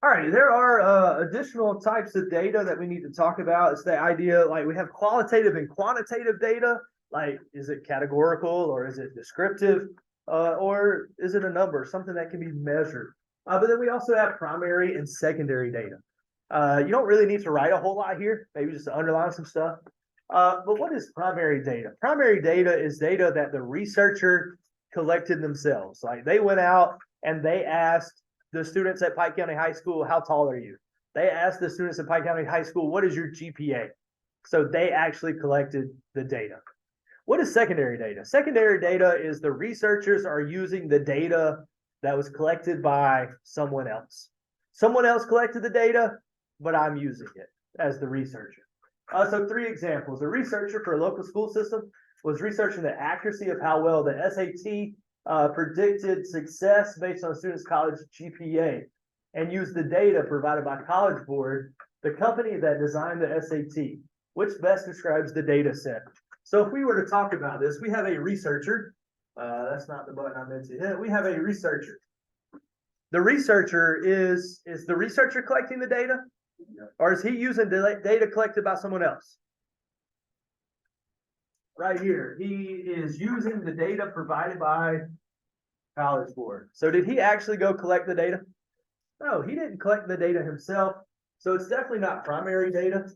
All right, there are additional types of data that we need to talk about. It's the idea like we have qualitative and quantitative data. Like, is it categorical or is it descriptive? Or is it a number, something that can be measured? But then we also have primary and secondary data. You don't really need to write a whole lot here, maybe just to underline some stuff. But what is primary data? Primary data is data that the researcher collected themselves. Like they went out and they asked the students at Pike County High School, how tall are you? They asked the students at Pike County High School, what is your GPA? So they actually collected the data. What is secondary data? Secondary data is the researchers are using the data that was collected by someone else. Someone else collected the data, but I'm using it as the researcher. So 3 examples. A researcher for a local school system was researching the accuracy of how well the SAT predicted success based on students' college GPA and used the data provided by College Board, the company that designed the SAT, which best describes the data set. So if we were to talk about this, we have a researcher. That's not the button I meant to hit. We have a researcher. The researcher is the researcher collecting the data? Or is he using data collected by someone else? Right here, he is using the data provided by College Board. So did he actually go collect the data? No, he didn't collect the data himself. So it's definitely not primary data.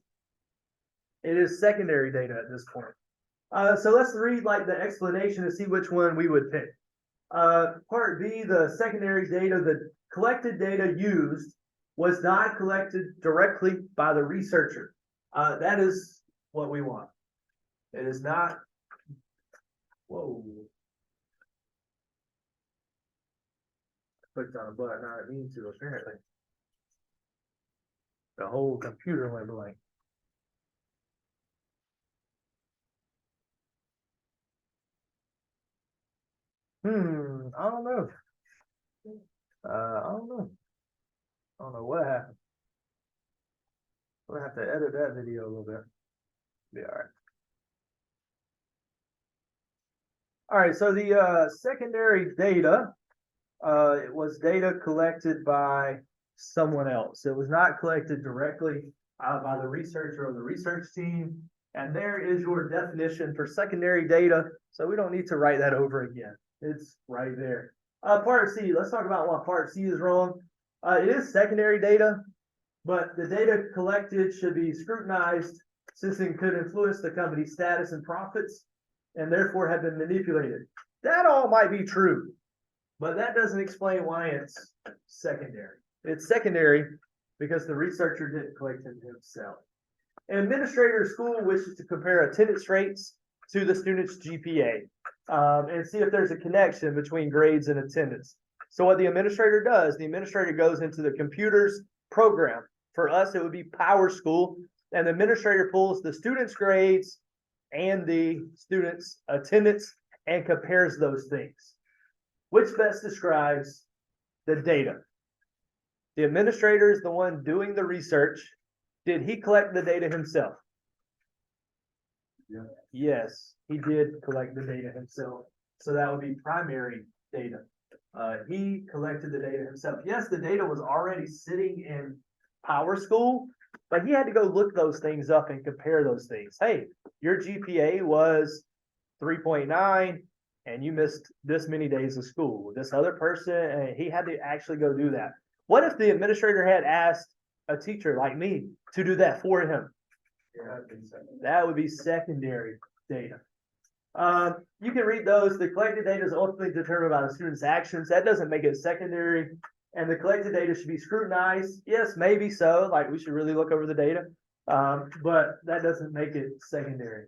It is secondary data at this point. So let's read like the explanation to see which one we would pick. Part B, the secondary data, the collected data used was not collected directly by the researcher. That is what we want. It is not, whoa. I clicked on a button I didn't mean to, apparently. The whole computer went blank. I don't know. I don't know. I don't know what happened. We'll have to edit that video a little bit. Be all right. All right, so the secondary data, it was data collected by someone else. It was not collected directly by the researcher or the research team. And there is your definition for secondary data. So we don't need to write that over again. It's right there. Part C, let's talk about why part C is wrong. It is secondary data, but the data collected should be scrutinized since it could influence the company's status and profits and therefore have been manipulated. That all might be true, but that doesn't explain why it's secondary. It's secondary because the researcher didn't collect it himself. An administrator of school wishes to compare attendance rates to the student's GPA and see if there's a connection between grades and attendance. So what the administrator does, the administrator goes into the computer's program. For us, it would be PowerSchool, and the administrator pulls the student's grades and the student's attendance and compares those things. Which best describes the data? The administrator is the one doing the research. Did he collect the data himself? Yeah. Yes, he did collect the data himself. So that would be primary data. He collected the data himself. Yes, the data was already sitting in PowerSchool, but he had to go look those things up and compare those things. Hey, your GPA was 3.9 and you missed this many days of school. This other person, he had to actually go do that. What if the administrator had asked a teacher like me to do that for him? Yeah, that would be secondary data. You can read those. The collected data is ultimately determined by the student's actions. That doesn't make it secondary. And the collected data should be scrutinized. Yes, maybe so. Like we should really look over the data. But that doesn't make it secondary.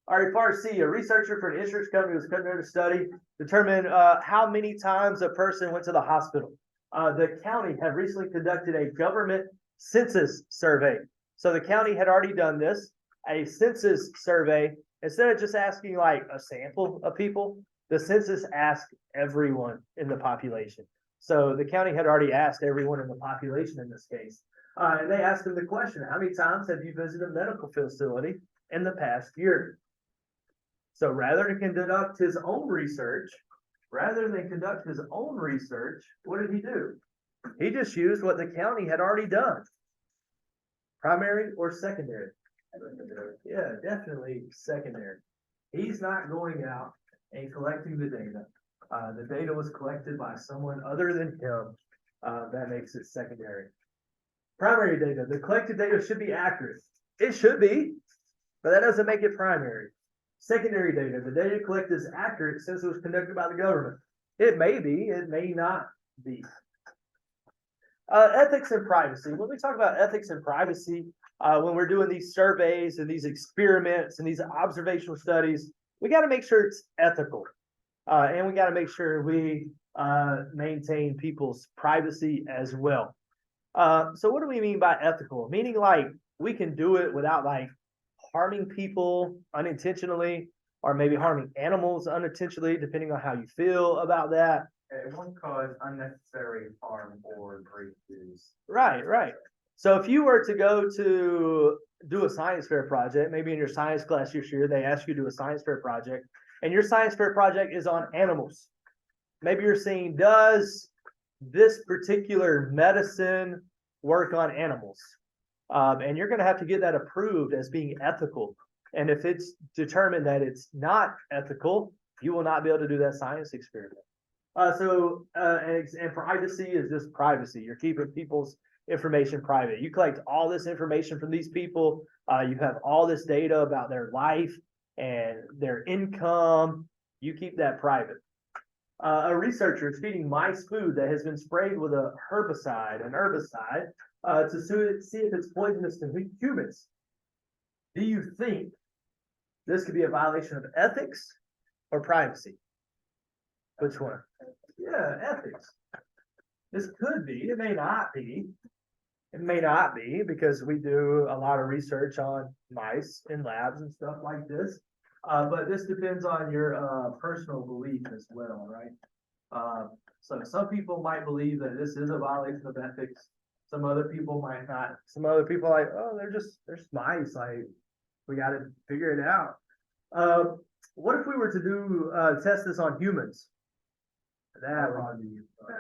All right, part C, a researcher for an insurance company was conducting a study, determine how many times a person went to the hospital. The county had recently conducted a government census survey. So the county had already done this, a census survey. Instead of just asking like a sample of people, the census asked everyone in the population. So the county had already asked everyone in the population in this case. And they asked them the question, how many times have you visited a medical facility in the past year? So rather than conduct his own research, what did he do? He just used what the county had already done. Primary or secondary? Yeah, definitely secondary. He's not going out and collecting the data. The data was collected by someone other than him. That makes it secondary. Primary data, the collected data should be accurate. It should be, but that doesn't make it primary. Secondary data, the data collected is accurate since it was conducted by the government. It may be, it may not be. Ethics and privacy. When we talk about ethics and privacy, when we're doing these surveys and these experiments and these observational studies, we got to make sure it's ethical. And we got to make sure we maintain people's privacy as well. So what do we mean by ethical? Meaning like we can do it without like harming people unintentionally or maybe harming animals unintentionally, depending on how you feel about that. It won't cause unnecessary harm or great use. Right, right. So if you were to go to do a science fair project, maybe in your science class this year, they ask you to do a science fair project, and your science fair project is on animals. Maybe you're saying, does this particular medicine work on animals? And you're going to have to get that approved as being ethical. And if it's determined that it's not ethical, you will not be able to do that science experiment. And privacy is just privacy. You're keeping people's information private. You collect all this information from these people. You have all this data about their life and their income. You keep that private. A researcher is feeding mice food that has been sprayed with an herbicide, to see if it's poisonous to humans. Do you think this could be a violation of ethics or privacy? Which one? Yeah, ethics. This could be. It may not be. It may not be because we do a lot of research on mice in labs and stuff like this. But this depends on your personal belief as well, right? So some people might believe that this is a violation of ethics. Some other people might not. Some other people are like, oh, they're mice. Like, we got to figure it out. What if we were to do test this on humans? That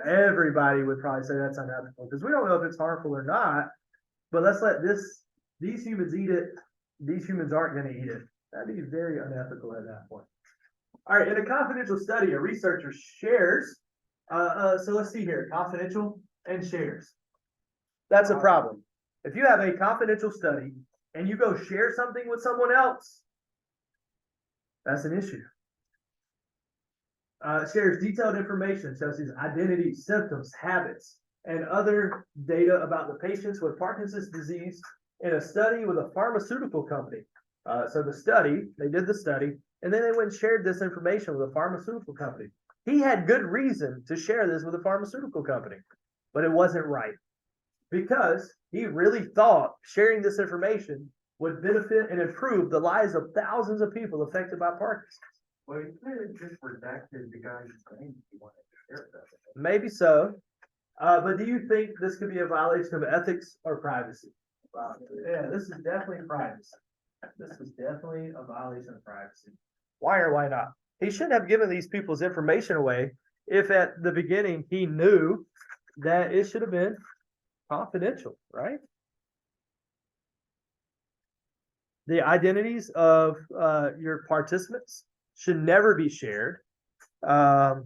everybody would probably say that's unethical because we don't know if it's harmful or not. But let's let these humans eat it. These humans aren't going to eat it. That'd be very unethical at that point. All right, in a confidential study, a researcher shares. So let's see here, confidential and shares. That's a problem. If you have a confidential study and you go share something with someone else, that's an issue. Shares detailed information such as identity, symptoms, habits, and other data about the patients with Parkinson's disease in a study with a pharmaceutical company. So they did the study, and then they went and shared this information with a pharmaceutical company. He had good reason to share this with a pharmaceutical company, but it wasn't right because he really thought sharing this information would benefit and improve the lives of thousands of people affected by Parkinson's. Well, you could have just redacted the guy's name if you wanted to share that. Maybe so. But do you think this could be a violation of ethics or privacy? Yeah, this is definitely privacy. This is definitely a violation of privacy. Why or why not? He shouldn't have given these people's information away if at the beginning he knew that it should have been confidential, right? The identities of your participants should never be shared. And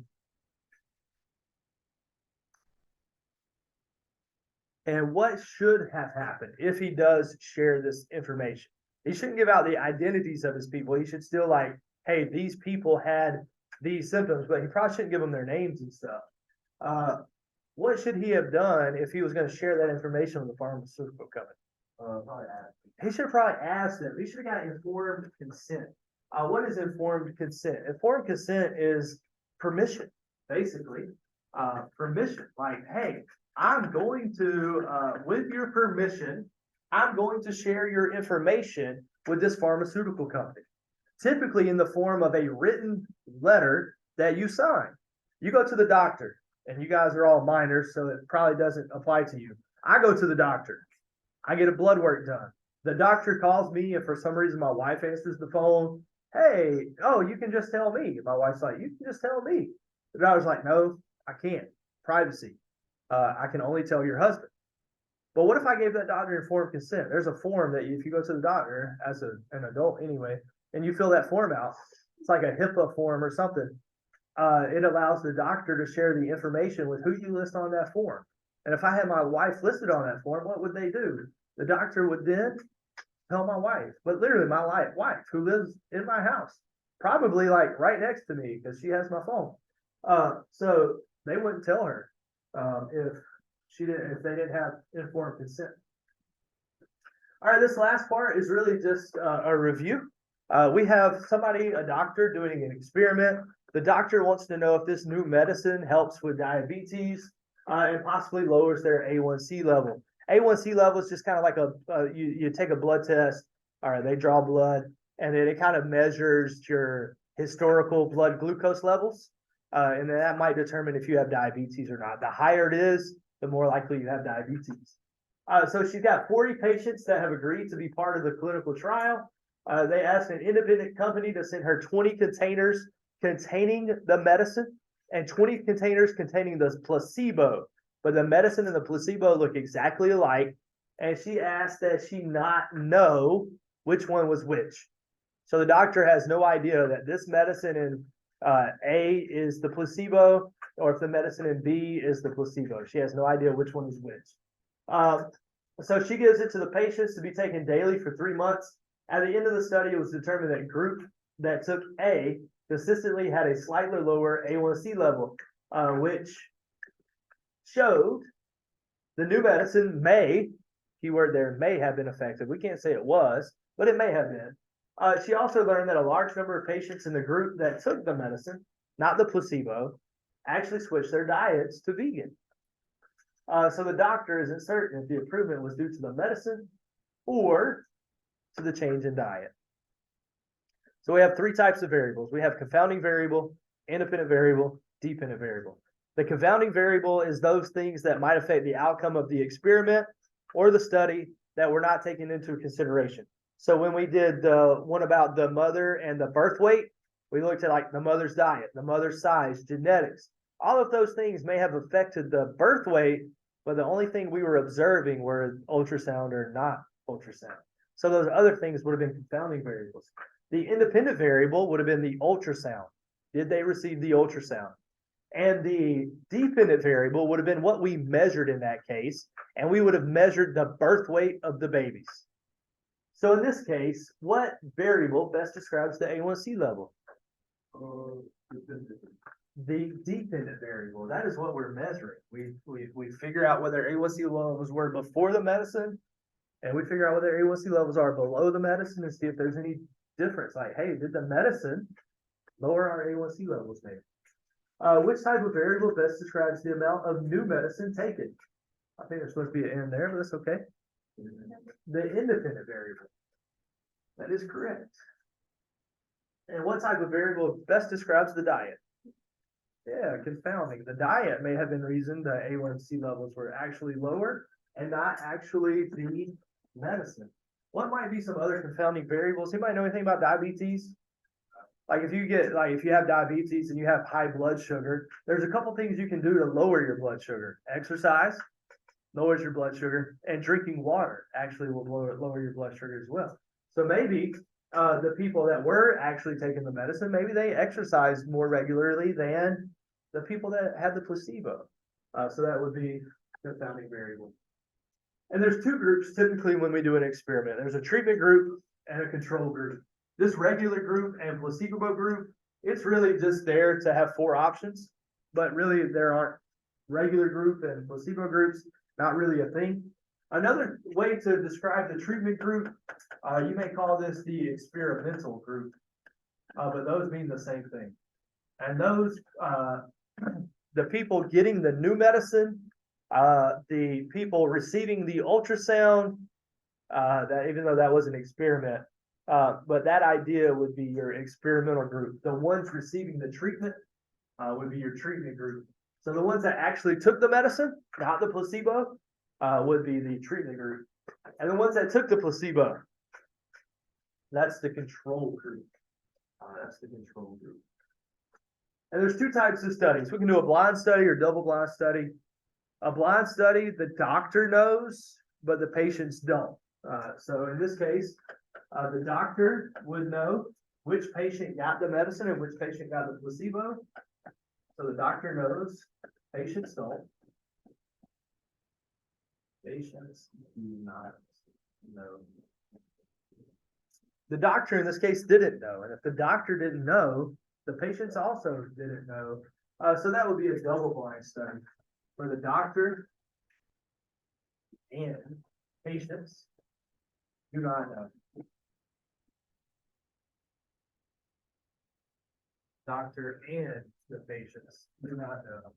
what should have happened if he does share this information? He shouldn't give out the identities of his people. He should still like, hey, these people had these symptoms, but he probably shouldn't give them their names and stuff. What should he have done if he was going to share that information with the pharmaceutical company? He should have probably asked them. He should have got informed consent. What is informed consent? Informed consent is permission, basically. Permission, like, hey, I'm going to, with your permission, I'm going to share your information with this pharmaceutical company. Typically in the form of a written letter that you sign. You go to the doctor, and you guys are all minors, so it probably doesn't apply to you. I go to the doctor. I get a blood work done. The doctor calls me, and for some reason my wife answers the phone. Hey, oh, you can just tell me. My wife's like, you can just tell me. The doctor's like, no, I can't. Privacy. I can only tell your husband. But what if I gave that doctor informed consent? There's a form that if you go to the doctor as an adult anyway, and you fill that form out, it's like a HIPAA form or something. It allows the doctor to share the information with who you list on that form. And if I had my wife listed on that form, what would they do? The doctor would then tell my wife, but literally my wife who lives in my house, probably like right next to me because she has my phone. So they wouldn't tell her if they didn't have informed consent. All right, this last part is really just a review. We have a doctor doing an experiment. The doctor wants to know if this new medicine helps with diabetes and possibly lowers their A1C level. A1C level is just kind of like you take a blood test, or they draw blood, and then it kind of measures your historical blood glucose levels. And then that might determine if you have diabetes or not. The higher it is, the more likely you have diabetes. So she's got 40 patients that have agreed to be part of the clinical trial. They asked an independent company to send her 20 containers containing the medicine and 20 containers containing the placebo. But the medicine and the placebo look exactly alike. And she asked that she not know which one was which. So the doctor has no idea that this medicine in A is the placebo, or if the medicine in B is the placebo. She has no idea which one is which. So she gives it to the patients to be taken daily for 3 months. At the end of the study, it was determined that group that took A consistently had a slightly lower A1C level, which showed the new medicine may, keyword there, may have been effective. We can't say it was, but it may have been. She also learned that a large number of patients in the group that took the medicine, not the placebo, actually switched their diets to vegan. So the doctor isn't certain if the improvement was due to the medicine or to the change in diet. So we have 3 types of variables. We have confounding variable, independent variable, dependent variable. The confounding variable is those things that might affect the outcome of the experiment or the study that were not taken into consideration. So when we did the one about the mother and the birth weight, we looked at like the mother's diet, the mother's size, genetics. All of those things may have affected the birth weight, but the only thing we were observing were ultrasound or not ultrasound. So those other things would have been confounding variables. The independent variable would have been the ultrasound. Did they receive the ultrasound? And the dependent variable would have been what we measured in that case, and we would have measured the birth weight of the babies. So in this case, what variable best describes the A1C level? The dependent variable. That is what we're measuring. We figure out whether A1C levels were before the medicine, and we figure out whether A1C levels are below the medicine and see if there's any difference. Like, hey, did the medicine lower our A1C levels maybe? Which type of variable best describes the amount of new medicine taken? I think there's supposed to be an N there, but that's okay. The independent variable. That is correct. And what type of variable best describes the diet? Yeah, confounding. The diet may have been reason the A1C levels were actually lower and not actually the medicine. What might be some other confounding variables? Anybody know anything about diabetes? Like if you have diabetes and you have high blood sugar, there's a couple things you can do to lower your blood sugar. Exercise lowers your blood sugar, and drinking water actually will lower your blood sugar as well. So maybe the people that were actually taking the medicine, maybe they exercised more regularly than the people that had the placebo. So that would be a confounding variable. And there's 2 groups typically when we do an experiment. There's a treatment group and a control group. This regular group and placebo group, it's really just there to have 4 options, but really there aren't regular group and placebo groups, not really a thing. Another way to describe the treatment group, you may call this the experimental group, but those mean the same thing. And those, the people getting the new medicine, the people receiving the ultrasound, that even though that was an experiment, but that idea would be your experimental group. The ones receiving the treatment would be your treatment group. So the ones that actually took the medicine, not the placebo, would be the treatment group. And the ones that took the placebo, that's the control group. That's the control group. And there's 2 types of studies. We can do a blind study or double blind study. A blind study, the doctor knows, but the patients don't. So in this case, the doctor would know which patient got the medicine and which patient got the placebo. So the doctor knows, patients don't. Patients do not know. The doctor in this case didn't know, and if the doctor didn't know, the patients also didn't know. So that would be a double blind study where the doctor and patients do not know. Doctor and the patients do not know.